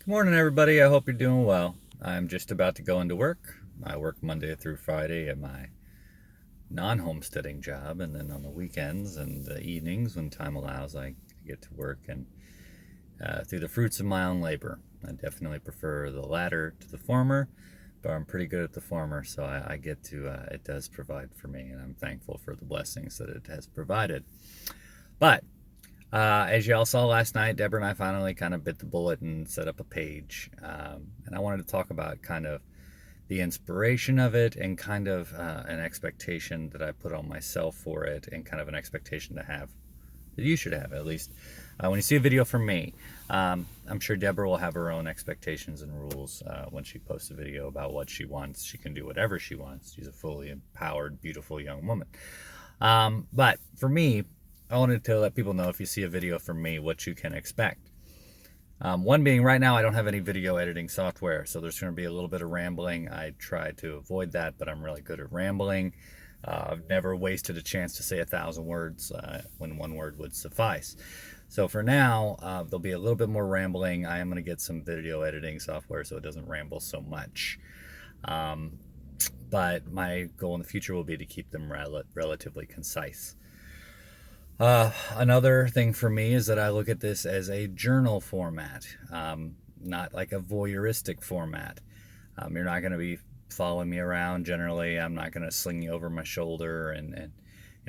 Morning, everybody. I hope you're doing well. I'm just about to go into work. I work Monday through Friday at my non homesteading job, and then on the weekends and the evenings, when time allows, I get to work and through the fruits of my own labor. I definitely prefer the latter to the former, but I'm pretty good at the former, so I get to, it does provide for me, and I'm thankful for the blessings that it has provided. But as y'all saw last night, Deborah and I finally kind of bit the bullet and set up a page. And I wanted to talk about kind of the inspiration of it and kind of an expectation that I put on myself for it and kind of an expectation to have that you should have at least. When you see a video from me, I'm sure Deborah will have her own expectations and rules when she posts a video about what she wants. She can do whatever she wants. She's a fully empowered, beautiful young woman. But for me, I wanted to let people know if you see a video from me, what you can expect. One being right now, I don't have any video editing software, so there's going to be a little bit of rambling. I try to avoid that, but I'm really good at rambling. I've never wasted a chance to say 1,000 words when one word would suffice. So for now, there'll be a little bit more rambling. I am going to get some video editing software so it doesn't ramble so much. But my goal in the future will be to keep them relatively concise. Another thing for me is that I look at this as a journal format, not like a voyeuristic format. You're not going to be following me around generally. I'm not going to sling you over my shoulder and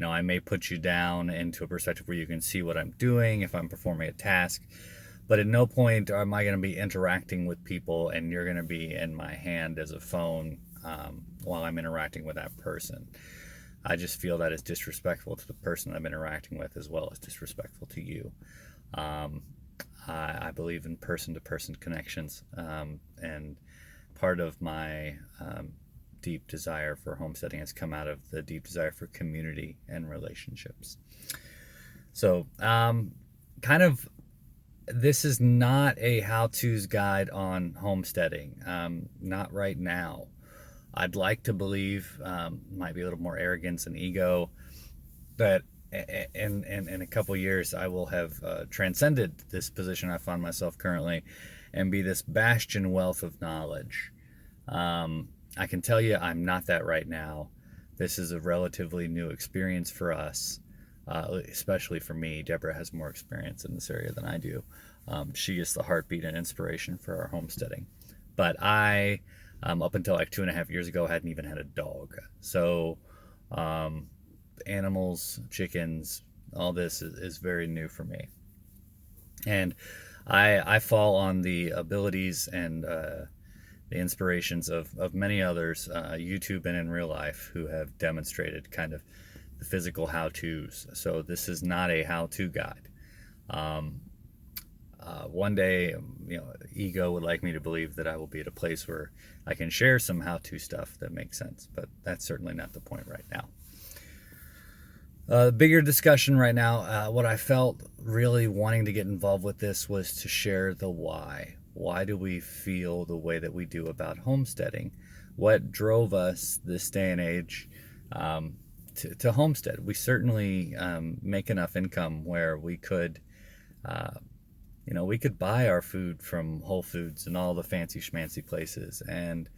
I may put you down into a perspective where you can see what I'm doing if I'm performing a task. But at no point am I going to be interacting with people and you're going to be in my hand as a phone while I'm interacting with that person. I just feel that is disrespectful to the person I'm interacting with as well as disrespectful to you. I believe in person-to-person connections, and part of my deep desire for homesteading has come out of the deep desire for community and relationships. So, kind of, this is not a how-to's guide on homesteading, not right now. I'd like to believe, might be a little more arrogance and ego, that in a couple years I will have transcended this position I find myself currently and be this bastion wealth of knowledge. I can tell you I'm not that right now. This is a relatively new experience for us, especially for me. Deborah has more experience in this area than I do. She is the heartbeat and inspiration for our homesteading. But up until like 2.5 years ago, hadn't even had a dog. So animals, chickens, all this is very new for me. And I fall on the abilities and the inspirations of many others, YouTube and in real life, who have demonstrated kind of the physical how-tos. So this is not a how-to guide. One day, ego would like me to believe that I will be at a place where I can share some how-to stuff that makes sense, but that's certainly not the point right now. The bigger discussion right now, what I felt really wanting to get involved with this was to share the why. Why do we feel the way that we do about homesteading? What drove us this day and age to homestead? We certainly make enough income where we could we could buy our food from Whole Foods and all the fancy schmancy places and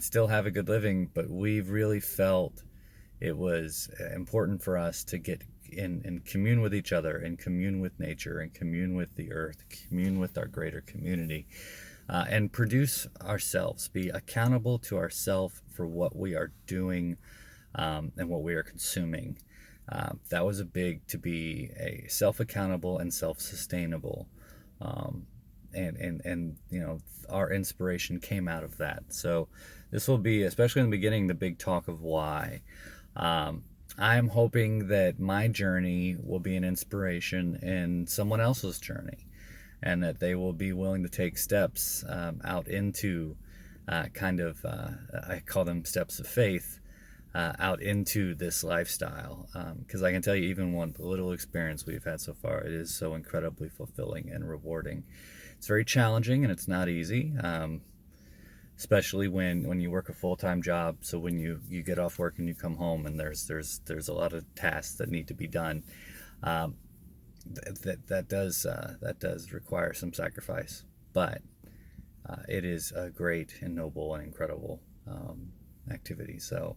still have a good living, but we've really felt it was important for us to get in and commune with each other and commune with nature and commune with the earth, commune with our greater community, and produce ourselves, be accountable to ourselves for what we are doing and what we are consuming. That was a big, to be a self-accountable and self-sustainable. And our inspiration came out of that. So this will be, especially in the beginning, the big talk of why. I'm hoping that my journey will be an inspiration in someone else's journey, and that they will be willing to take steps out into I call them steps of faith, out into this lifestyle, because I can tell you, even with the little experience we've had so far, it is so incredibly fulfilling and rewarding. It's very challenging and it's not easy, especially when you work a full-time job. So when you get off work and you come home and there's a lot of tasks that need to be done, that does require some sacrifice. but it is a great and noble and incredible activity. So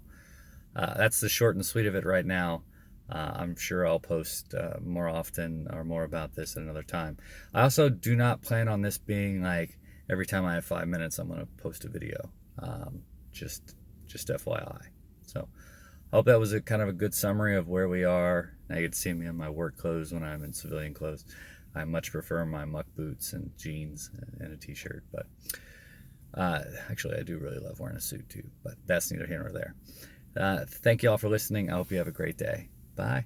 that's the short and sweet of it right now. I'm sure I'll post more often or more about this at another time. I also do not plan on this being like every time I have 5 minutes, I'm going to post a video. Just FYI. So I hope that was a kind of a good summary of where we are. Now you get to see me in my work clothes when I'm in civilian clothes. I much prefer my muck boots and jeans and a t-shirt, but actually I do really love wearing a suit too, but that's neither here nor there. Thank you all for listening. I hope you have a great day. Bye.